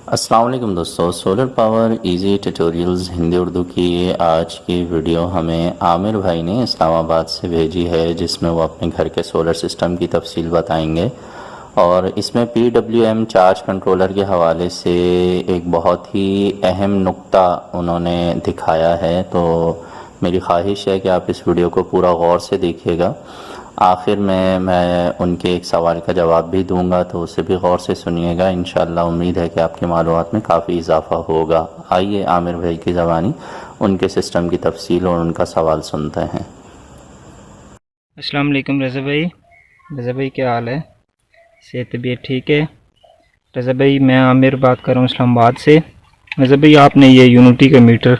अस्सलाम वालेकुम दोस्तों, solar power easy tutorials Hindi Urdu की आज की वीडियो हमें आमिर भाई ने इस्लामाबाद से भेजी है, जिसमें वो अपने घर के सोलर सिस्टम की तफसील बताएंगे। और इसमें PWM चार्ज कंट्रोलर के हवाले से एक बहुत ही अहम नुक्ता उन्होंने दिखाया है। तो मेरी ख्वाहिश है कि आप इस वीडियो को पूरा गौर से देखिएगा। आखिर में मैं उनके एक सवाल का जवाब भी दूंगा, तो उसे भी गौर से सुनिएगा। इंशाल्लाह उम्मीद है कि आपकी मालूमात में काफ़ी इजाफा होगा। आइए आमिर भाई की ज़बानी उनके सिस्टम की तफसील और उनका सवाल सुनते हैं। अस्सलाम वालेकुम रज़ा भाई क्या हाल है? सेहत तबीयत ठीक है? रज़ा भाई मैं आमिर बात कर रहा हूँ इस्लामाबाद से। रज़ा भाई आपने ये यूनिटी का मीटर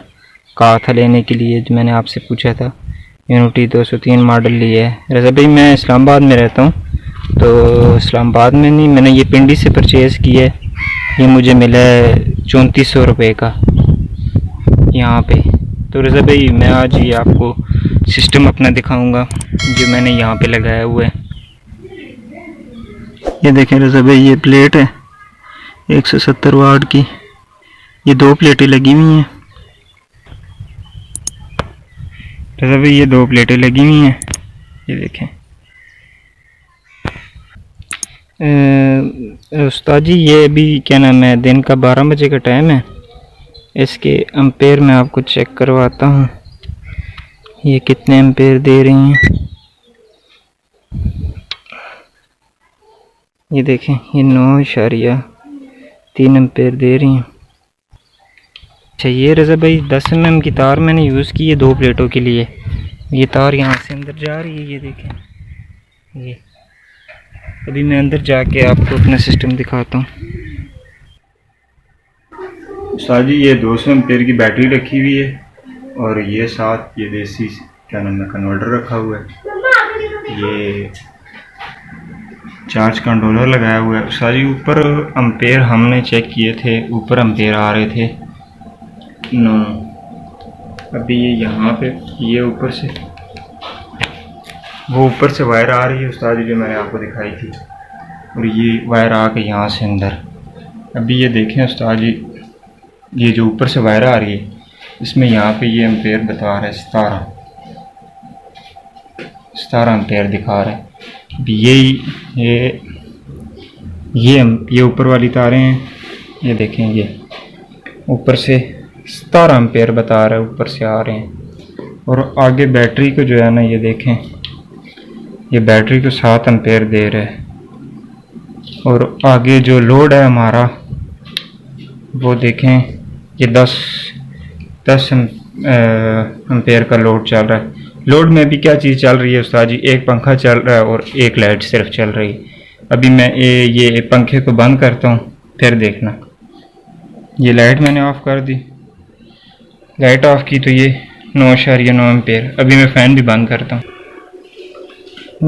कहा था लेने के लिए, जो मैंने आपसे पूछा था। यूनिटी 203 मॉडल लिया है। रज़ा भाई मैं इस्लामाबाद में रहता हूँ, तो इस्लामाबाद में नहीं, मैंने ये पिंडी से परचेज़ किया है। ये मुझे मिला है 3400 रुपये का यहाँ पे। तो रज़ा भाई मैं आज ये आपको सिस्टम अपना दिखाऊंगा जो मैंने यहाँ पे लगाया हुआ है। ये देखें रज़ा भाई, ये प्लेट है 170 वाट की। ये दो प्लेटें लगी हुई हैं रज़ा भाई, ये दो प्लेटें लगी हुई हैं। ये देखें उस्ताद जी, ये अभी क्या नाम है, दिन का 12 बजे का टाइम है। इसके एम्पेयर मैं आपको चेक करवाता हूँ, ये कितने एम्पेयर दे रही हैं। ये देखें, ये 9.3 एम्पेयर दे रही हैं। अच्छा ये रज़ा भाई 10 mm की तार मैंने यूज़ की है दो प्लेटों के लिए। ये तार यहाँ से अंदर जा रही है, ये देखें। ये अभी मैं अंदर जाके आपको अपना सिस्टम दिखाता हूँ। साजी ये 200 एम्पेयर की बैटरी रखी हुई है, और ये साथ ये देसी क्या नाम है कन्वर्टर रखा हुआ है। ये चार्ज कंट्रोलर लगाया हुआ है। सारी ऊपर एम्पेयर हमने चेक किए थे, ऊपर एम्पेयर आ रहे थे 9। अभी ये यहाँ पे ये ऊपर से वो ऊपर से वायर आ रही है उस्ताद जी, जो मैंने आपको दिखाई थी, और ये वायर आ के यहाँ से अंदर। अभी ये देखें उस्ताद जी, ये जो ऊपर से वायर आ रही है इसमें यहाँ पे ये एम्पेयर बता रहा है 17 एम्पेयर दिखा रहा है। ये ऊपर वाली तारें हैं, ये देखें, ये ऊपर से 17 एम्पेयर बता रहा है, ऊपर से आ रहे हैं। और आगे बैटरी को जो है ना, ये देखें, ये बैटरी को 7 एम्पेयर दे रहा है। और आगे जो लोड है हमारा, वो देखें, ये 10 एम्पेयर का लोड चल रहा है। लोड में भी क्या चीज़ चल रही है उस्ताद जी, एक पंखा चल रहा है और एक लाइट सिर्फ चल रही है। अभी मैं ये पंखे को बंद करता हूँ, फिर देखना। ये लाइट मैंने ऑफ़ कर दी, लाइट ऑफ की तो ये 9.9 एम्पेयर। अभी मैं फ़ैन भी बंद करता हूँ।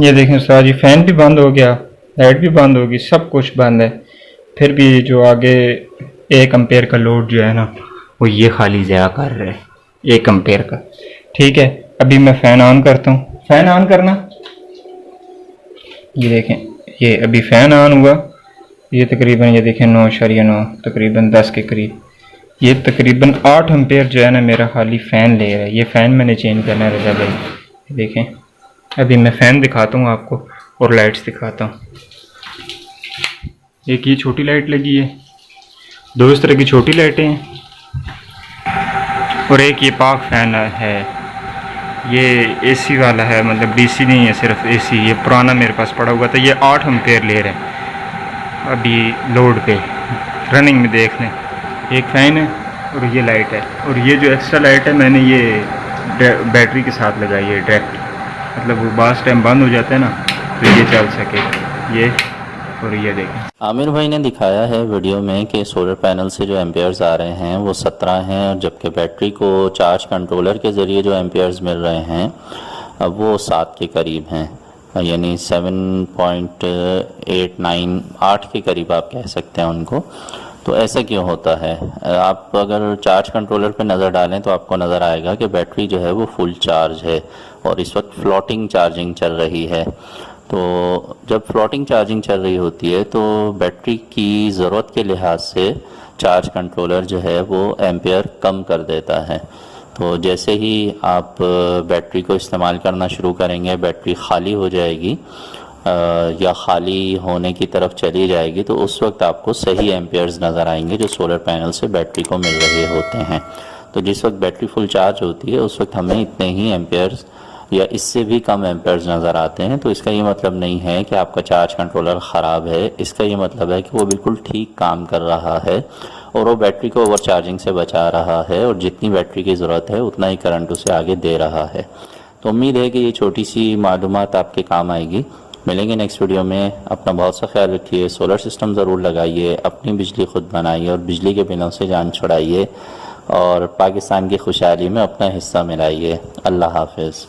ये देखें उस्ताद जी, फ़ैन भी बंद हो गया, लाइट भी बंद होगी, सब कुछ बंद है। फिर भी जो आगे 1 एम्पेयर का लोड जो है ना, वो ये खाली ज़्यादा कर रहा है 1 एम्पेयर का। ठीक है, अभी मैं फ़ैन ऑन करता हूँ। फ़ैन ऑन करना। ये देखें, ये अभी फ़ैन ऑन हुआ। ये तकरीबन ये देखें 9.9, तकरीबन 10 के करीब। ये तकरीबन 8 एम्पेयर जो है ना मेरा खाली फ़ैन ले रहा है। ये फ़ैन मैंने चेंज करना है रज़ा भाई। देखें, अभी मैं फ़ैन दिखाता हूँ आपको और लाइट्स दिखाता हूँ। एक ये छोटी लाइट लगी है, दो इस तरह की छोटी लाइटें हैं, और एक ये पाक फ़ैन है। ये एसी वाला है, मतलब डीसी नहीं है, सिर्फ एसी। ये पुराना मेरे पास पड़ा हुआ था। ये 8 एम्पेयर ले रहे हैं अभी लोड पे, रनिंग में देख लें। एक फ़ैन है और ये लाइट है, और ये जो एक्स्ट्रा लाइट है मैंने ये बैटरी के साथ लगाई है डायरेक्ट, मतलब वो बास टाइम बंद हो जाता है ना, तो ये चल सके। ये और ये देखें, आमिर भाई ने दिखाया है वीडियो में कि सोलर पैनल से जो एम्पेयर्स आ रहे हैं वो 17 हैं, और जबकि बैटरी को चार्ज कंट्रोलर के ज़रिए जो एम्पेयर्स मिल रहे हैं अब वो 7 के करीब हैं, यानी 7.89 8 के करीब आप कह सकते हैं उनको। तो ऐसा क्यों होता है? आप अगर चार्ज कंट्रोलर पे नज़र डालें तो आपको नज़र आएगा कि बैटरी जो है वो फुल चार्ज है और इस वक्त फ्लोटिंग चार्जिंग चल रही है। तो जब फ्लोटिंग चार्जिंग चल रही होती है तो बैटरी की ज़रूरत के लिहाज से चार्ज कंट्रोलर जो है वो एम्पेयर कम कर देता है। तो जैसे ही आप बैटरी को इस्तेमाल करना शुरू करेंगे, बैटरी खाली हो जाएगी या खाली होने की तरफ चली जाएगी, तो उस वक्त आपको सही एम्पेयर्स नज़र आएंगे जो सोलर पैनल से बैटरी को मिल रहे होते हैं। तो जिस वक्त बैटरी फुल चार्ज होती है उस वक्त हमें इतने ही एम्पेयर्स या इससे भी कम एम्पेयर्स नज़र आते हैं। तो इसका ये मतलब नहीं है कि आपका चार्ज कंट्रोलर ख़राब है, इसका ये मतलब है कि वो बिल्कुल ठीक काम कर रहा है और वो बैटरी को ओवर चार्जिंग से बचा रहा है और जितनी बैटरी की ज़रूरत है उतना ही करंट उसे आगे दे रहा है। तो उम्मीद है कि ये छोटी सी मालूमात आपके काम आएगी। मिलेंगे नेक्स्ट वीडियो में। अपना बहुत सा ख्याल रखिए, सोलर सिस्टम ज़रूर लगाइए, अपनी बिजली खुद बनाइए और बिजली के बिलों से जान छुड़ाइए और पाकिस्तान की खुशहाली में अपना हिस्सा मिलाइए। अल्लाह हाफिज़।